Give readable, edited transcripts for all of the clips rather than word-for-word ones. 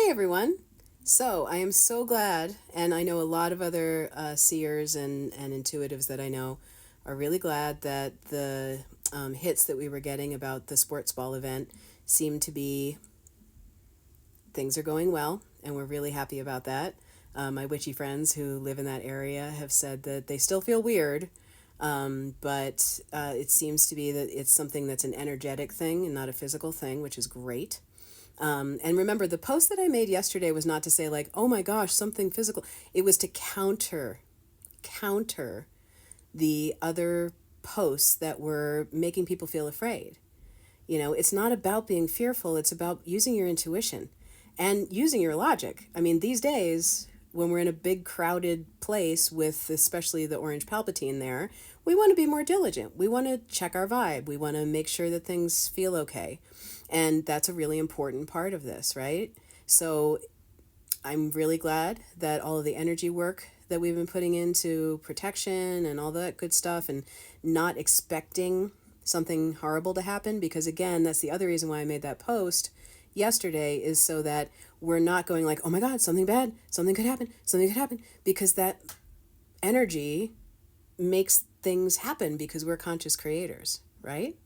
Hey everyone. So I am so glad, and I know a lot of other seers and intuitives that I know are really glad that the hits that we were getting about the sports ball event seem to be things are going well, and we're really happy about that. My witchy friends who live in that area have said that they still feel weird, but it seems to be that it's something that's an energetic thing and not a physical thing, which is great. And remember, the post that I made yesterday was not to say like, "Oh my gosh, something physical." It was to counter the other posts that were making people feel afraid. It's not about being fearful. It's about using your intuition and using your logic. I mean, these days, when we're in a big crowded place with especially the orange Palpatine there, we want to be more diligent. We want to check our vibe. We want to make sure that things feel okay. And that's a really important part of this, right? So I'm really glad that all of the energy work that we've been putting into protection and all that good stuff and not expecting something horrible to happen, because again, that's the other reason why I made that post yesterday, is so that we're not going like, oh my God, something bad, something could happen, because that energy makes things happen because we're conscious creators, right?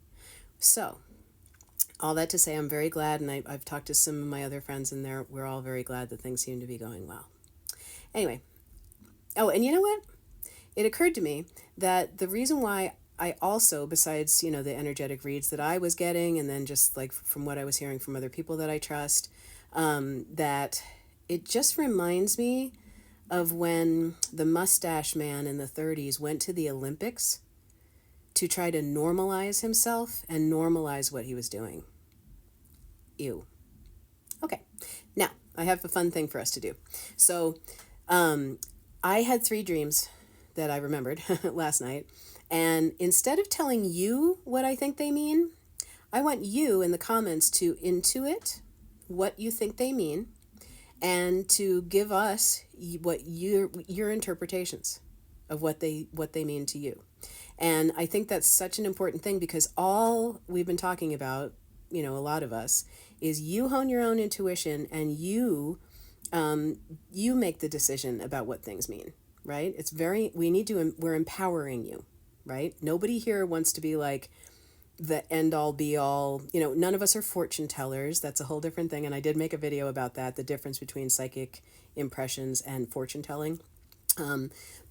So all that to say, I'm very glad, and I've talked to some of my other friends in there. We're all very glad that things seem to be going well. Anyway, oh, and you know what? It occurred to me that the reason why I also, besides, the energetic reads that I was getting, and then just like from what I was hearing from other people that I trust, that it just reminds me of when the mustache man in the 30s went to the Olympics to try to normalize himself and normalize what he was doing. Ew. Okay, now I have a fun thing for us to do. So I had 3 dreams that I remembered last night. And instead of telling you what I think they mean, I want you in the comments to intuit what you think they mean and to give us what your interpretations of what they mean to you. And I think that's such an important thing, because all we've been talking about, a lot of us, is you hone your own intuition and you make the decision about what things mean, right? We're empowering you, right? Nobody here wants to be like the end all be all, none of us are fortune tellers. That's a whole different thing. And I did make a video about that, the difference between psychic impressions and fortune telling.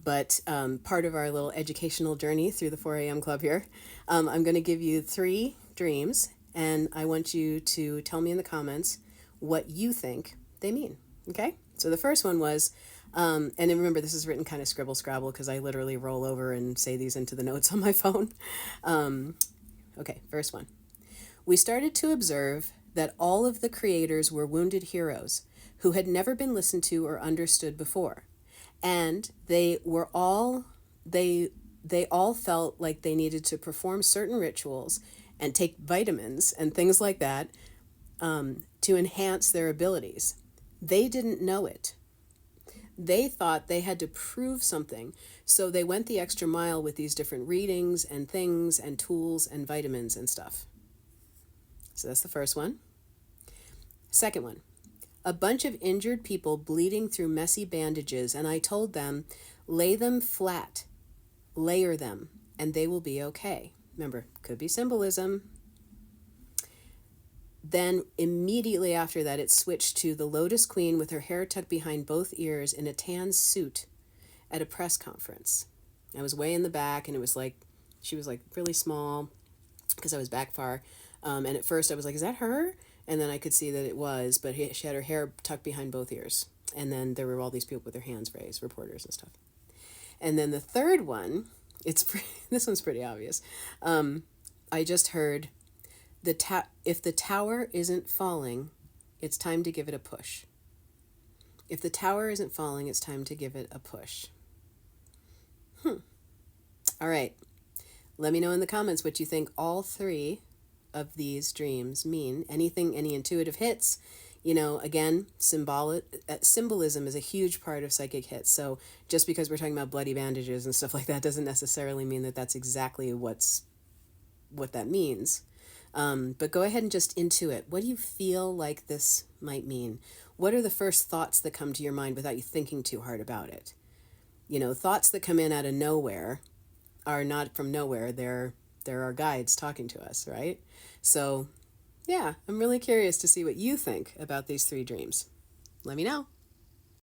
But part of our little educational journey through the 4 a.m. club here, I'm going to give you 3 dreams, and I want you to tell me in the comments what you think they mean. Okay? So the first one was, and then remember, this is written kind of scribble scrabble because I literally roll over and say these into the notes on my phone. Okay, first one. We started to observe that all of the creators were wounded heroes who had never been listened to or understood before. And they all felt like they needed to perform certain rituals and take vitamins and things like that, to enhance their abilities. They didn't know it. They thought they had to prove something, so they went the extra mile with these different readings and things and tools and vitamins and stuff. So that's the first one. Second one. A bunch of injured people bleeding through messy bandages, and I told them, lay them flat, layer them, and they will be okay. Remember, could be symbolism. Then immediately after that, it switched to the Lotus Queen with her hair tucked behind both ears in a tan suit at a press conference. I was way in the back, and she was like really small because I was back far. And at first I was like, is that her? And then I could see that it was, but she had her hair tucked behind both ears. And then there were all these people with their hands raised, reporters and stuff. And then the third one, this one's pretty obvious. I just heard, if the tower isn't falling, it's time to give it a push. If the tower isn't falling, it's time to give it a push. All right. Let me know in the comments what you think all 3 of these dreams mean. Any intuitive hits, again, symbolism is a huge part of psychic hits. So just because we're talking about bloody bandages and stuff like that doesn't necessarily mean that that's exactly what that means. But go ahead and just intuit. What do you feel like this might mean? What are the first thoughts that come to your mind without you thinking too hard about it? Thoughts that come in out of nowhere are not from nowhere. They're our guides talking to us, right? So, yeah, I'm really curious to see what you think about these three dreams. Let me know.